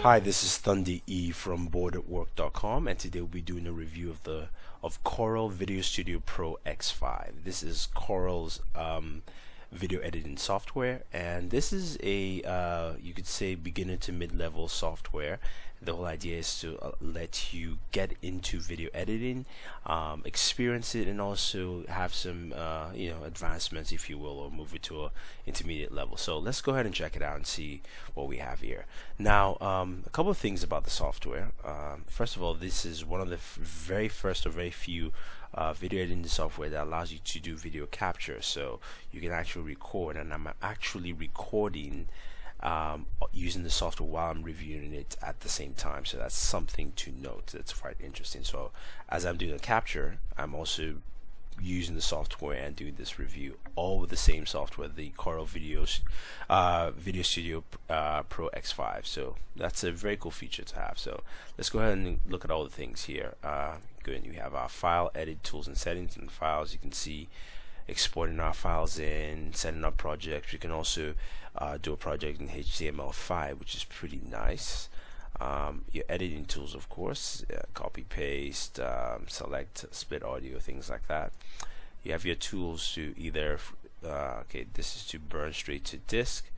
Hi, this is Thunder E from Booredatwork.com, and today we'll be doing a review of Corel VideoStudio Pro X5. This is Corel's video editing software, and this is a you could say beginner to mid-level software. The whole idea is to let you get into video editing, experience it, and also have some advancements, if you will, or move it to a intermediate level. So let's go ahead and check it out and see what we have here. Now, a couple of things about the software. First of all, this is one of the very first or very few video editing software that allows you to do video capture, so you can actually record, and I'm actually recording using the software while I'm reviewing it at the same time, so that's something to note. That's quite interesting. So as I'm doing a capture, I'm also using the software and doing this review all with the same software, the Corel VideoStudio Pro X5. So that's a very cool feature to have. So let's go ahead and look at all the things here. Good. We have our file, edit, tools and settings, and files. You can see exporting our files in, setting up projects. We can also do a project in HTML5, which is pretty nice. Your editing tools, of course, copy, paste, select, split audio, things like that. You have your tools to either this is to burn straight to disk,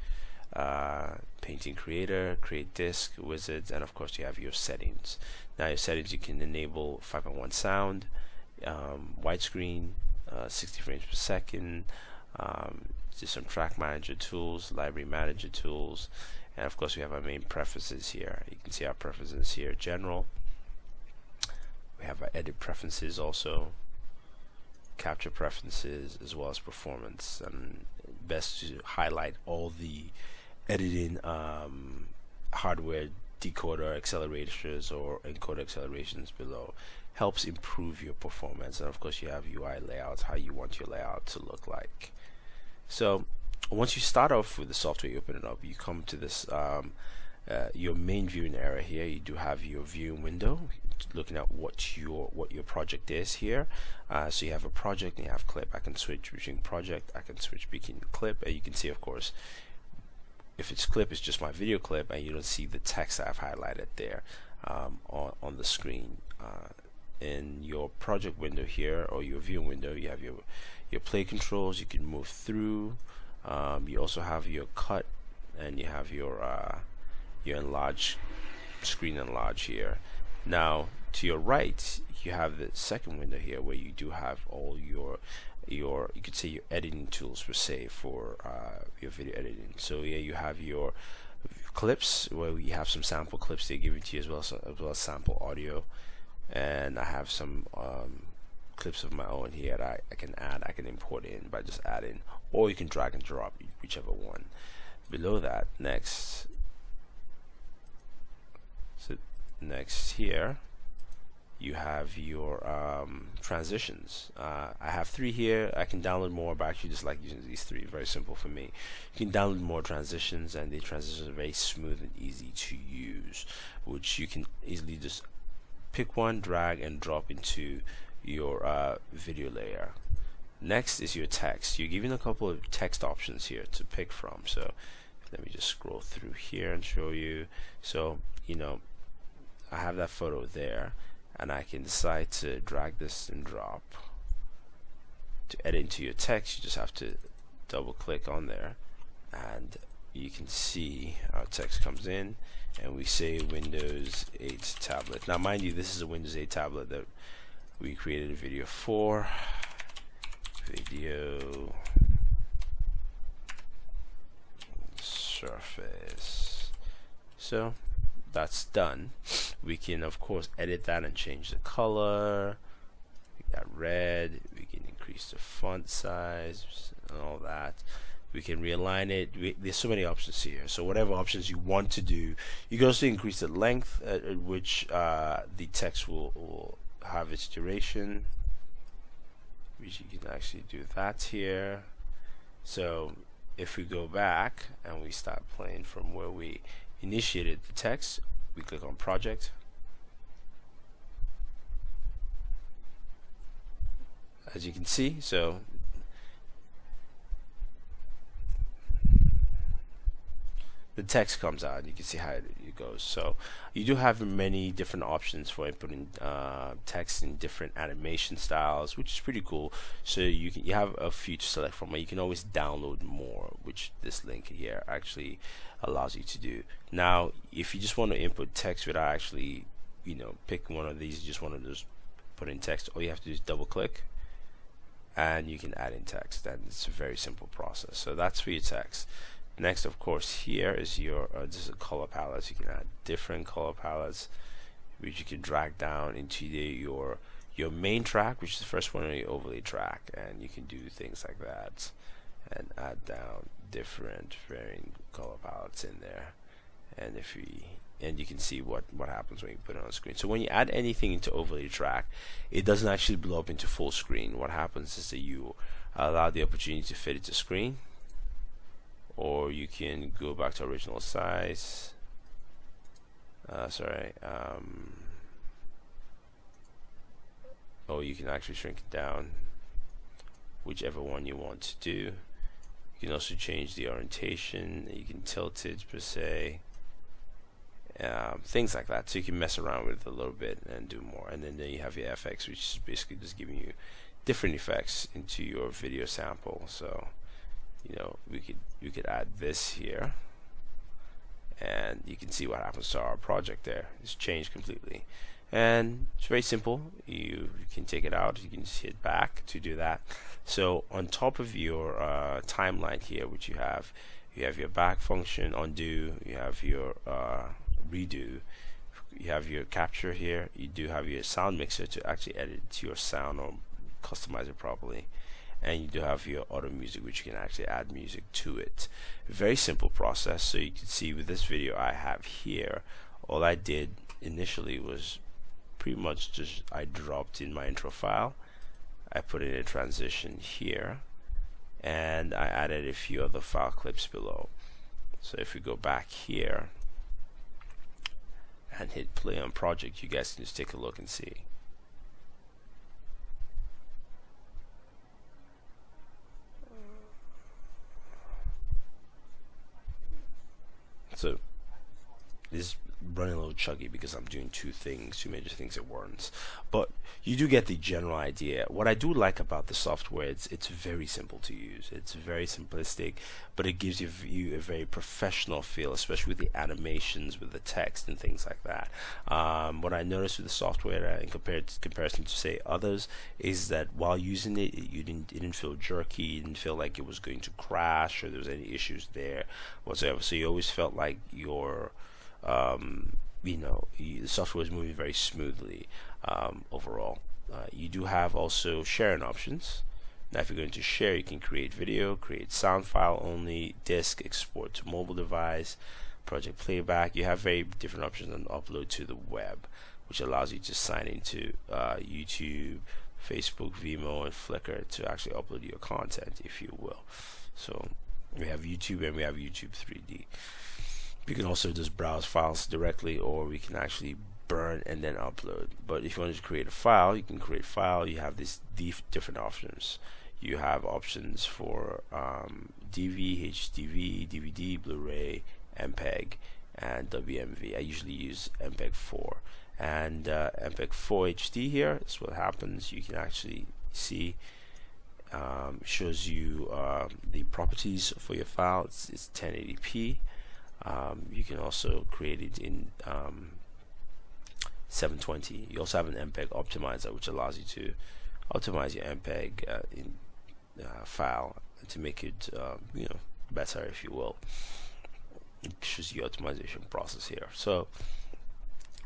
painting creator, create disk, wizards, and of course you have your settings. Now your settings, you can enable 5.1 sound, widescreen, 60 frames per second, just some track manager tools, library manager tools, and of course we have our main preferences here. You can see our preferences here: general. We have our edit preferences, also capture preferences, as well as performance, and best to highlight all the editing hardware decoder accelerators or encoder accelerations below. Helps improve your performance. And of course you have UI layouts, how you want your layout to look like. So once you start off with the software, you open it up, you come to this your main viewing area here. You do have your viewing window, looking at what your project is here. So you have a project and you have clip. I can switch between project, I can switch between clip, and you can see, of course, if it's clip, it's just my video clip, and you don't see the text I've highlighted there on the screen. In your project window here, or your view window, you have your play controls. You can move through. You also have your cut, and you have your enlarge, screen enlarge here. Now to your right, you have the second window here, where you do have all your you could say your editing tools per se for your video editing. So yeah, you have your clips, where we have some sample clips they give it to you, as well as sample audio. And I have some clips of my own here that I can add. I can import in by just adding, or you can drag and drop, whichever one. Below that, next here, you have your transitions. I have 3 here. I can download more, but I actually just like using these 3. Very simple for me. You can download more transitions, and the transitions are very smooth and easy to use, which you can easily just pick one, drag and drop into your video layer. Next is your text. You're given a couple of text options here to pick from. So let me just scroll through here and show you. So I have that photo there, and I can decide to drag this and drop. To edit into your text, you just have to double click on there, and you can see our text comes in, and we say Windows 8 tablet. Now mind you, this is a Windows 8 tablet that we created a video for. Video surface. So that's done. We can of course edit that and change the color. We got red. We can increase the font size and all that. We can realign it. There's so many options here. So whatever options you want to do, you can also increase the length at which the text will have its duration, which you can actually do that here. So if we go back and we start playing from where we initiated the text, we click on project. As you can see, so the text comes out, and you can see how it goes. So you do have many different options for inputting text in different animation styles, which is pretty cool. So you have a few to select from, but you can always download more, which this link here actually allows you to do. Now if you just want to input text without actually pick one of these, you just want to just put in text, all you have to do is double click and you can add in text, and it's a very simple process. So that's for your text. Next, of course, here is your this is a color palette. You can add different color palettes, which you can drag down into your main track, which is the first one on your overlay track, and you can do things like that and add down different varying color palettes in there. And you can see what happens when you put it on screen. So when you add anything into overlay track, it doesn't actually blow up into full screen. What happens is that you allow the opportunity to fit it to screen, or you can go back to original size. Or you can actually shrink it down, whichever one you want to do. You can also change the orientation. You can tilt it per se. Things like that, so you can mess around with it a little bit and do more. And then you have your FX, which is basically just giving you different effects into your video sample. So we could add this here, and you can see what happens to our project there. It's changed completely, and it's very simple. You can take it out, you can just hit back to do that. So on top of your timeline here, which you have your back function, undo, you have your redo, you have your capture here, you do have your sound mixer to actually edit your sound or customize it properly, and you do have your auto music, which you can actually add music to it. Very simple process. So you can see with this video I have here, all I did initially was pretty much just I dropped in my intro file, I put in a transition here, and I added a few other file clips below. So if we go back here and hit play on project, you guys can just take a look and see. So this is running a little chuggy because I'm doing two major things at once, but you do get the general idea. What I do like about the software, it's very simple to use. It's very simplistic, but it gives you a very professional feel, especially with the animations, with the text and things like that. What I noticed with the software in comparison to say others is that while using it, it didn't feel jerky, you didn't feel like it was going to crash or there was any issues there whatsoever. So you always felt like your the software is moving very smoothly overall. You do have also sharing options. Now if you're going to share, you can create video, create sound file only, disk, export to mobile device, project playback. You have very different options on upload to the web, which allows you to sign into YouTube, Facebook, Vimeo, and Flickr to actually upload your content, if you will. So we have YouTube and we have YouTube 3D. You can also just browse files directly, or we can actually burn and then upload. But if you want to create a file, you can create a file. You have these different options. You have options for DV, HDV, DVD, Blu-ray, MPEG, and WMV. I usually use MPEG 4. And MPEG 4 HD here is what happens. You can actually see, shows you the properties for your file. It's 1080p. You can also create it in 720. You also have an MPEG optimizer, which allows you to optimize your MPEG file to make it better, if you will. It shows the optimization process here. So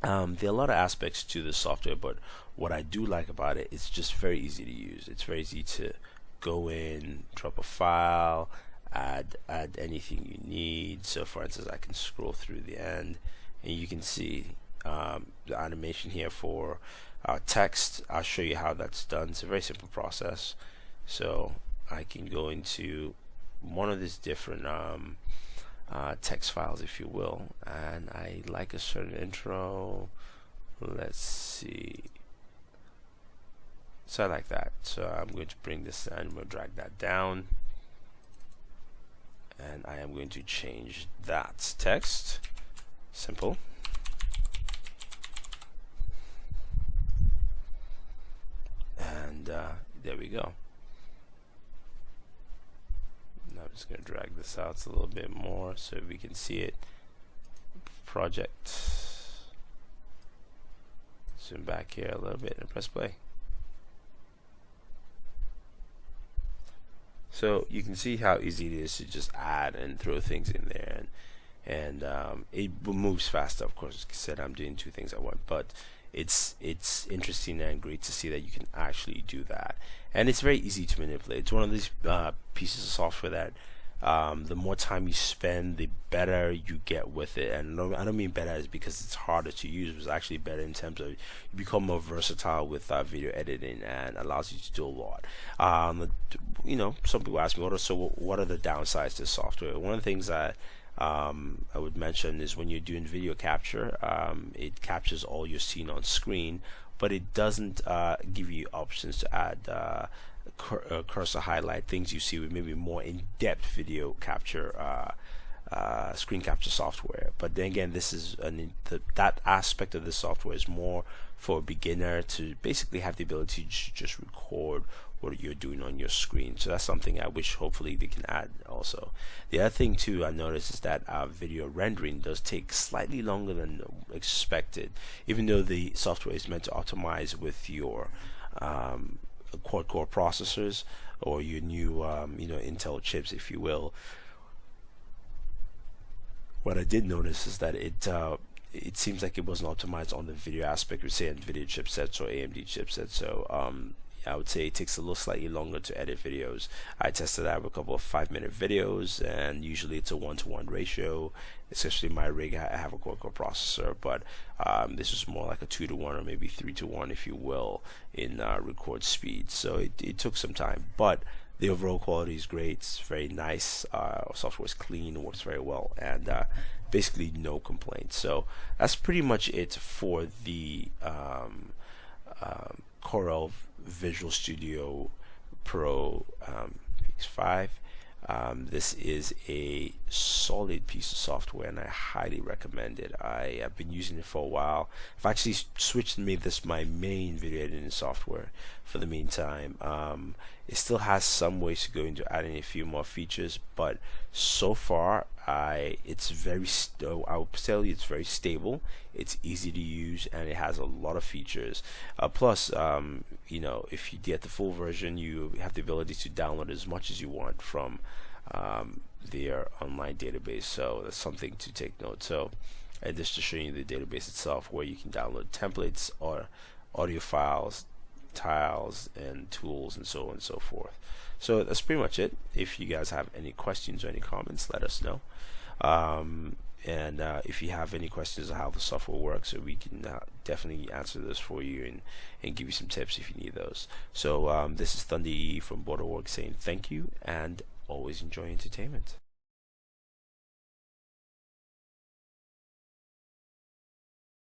there are a lot of aspects to the software, but what I do like about it, it's just very easy to use. It's very easy to go in, drop a file, add anything you need. So for instance, I can scroll through the end and you can see the animation here for text. I'll show you how that's done. It's a very simple process. So I can go into one of these different text files, if you will, and I like a certain intro. Let's see. So I like that. So I'm going to bring this and I'm going to drag that down. and I am going to change that text. Simple. And there we go. Now I'm just going to drag this out a little bit more so we can see it. Project. Zoom back here a little bit and press play. So you can see how easy it is to just add and throw things in there, and it moves faster. Of course, like I said, I'm doing two things at once, but it's interesting and great to see that you can actually do that, and it's very easy to manipulate. It's one of these pieces of software that the more time you spend, the better you get with it. And I don't mean better as because it's harder to use. It's actually better in terms of you become more versatile with video editing, and allows you to do a lot. You know, some people ask me, what are the downsides to software? One of the things that I would mention is when you're doing video capture, it captures all you're seeing on screen, but it doesn't give you options to add cursor highlight things you see with maybe more in-depth video capture screen capture software. But then again, this is that aspect of the software is more for a beginner to basically have the ability to just record what you're doing on your screen. So that's something I wish hopefully they can add also. The other thing too I noticed is that video rendering does take slightly longer than expected, even though the software is meant to optimize with your quad-core processors or your new you know, Intel chips, if you will. What I did notice is that it seems like it wasn't optimized on the video aspect, say NVIDIA chipsets or AMD chipsets. So I would say it takes a little slightly longer to edit videos. I tested out a couple of 5-minute videos, and usually it's a 1-to-1 ratio. Especially my rig, I have a quad-core processor, but this is more like a 2-to-1 or maybe 3-to-1, if you will, in record speed. So it took some time, but the overall quality is great. It's very nice. Software is clean, works very well, and basically no complaints. So that's pretty much it for the Corel VideoStudio Pro X5. This is a solid piece of software, and I highly recommend it. I have been using it for a while. I've actually switched and made this my main video editing software for the meantime. It still has some ways to go into adding a few more features, but so far it's very I will tell you it's very stable, it's easy to use, and it has a lot of features. Plus you know, if you get the full version, you have the ability to download as much as you want from their online database. So that's something to take note. So and just to show you the database itself, where you can download templates or audio files, tiles, and tools, and so on and so forth. So that's pretty much it. If you guys have any questions or any comments, let us know. And if you have any questions on how the software works, so we can definitely answer this for you and give you some tips if you need those. So this is Thunder E from Booredatwork saying thank you, and always enjoy entertainment.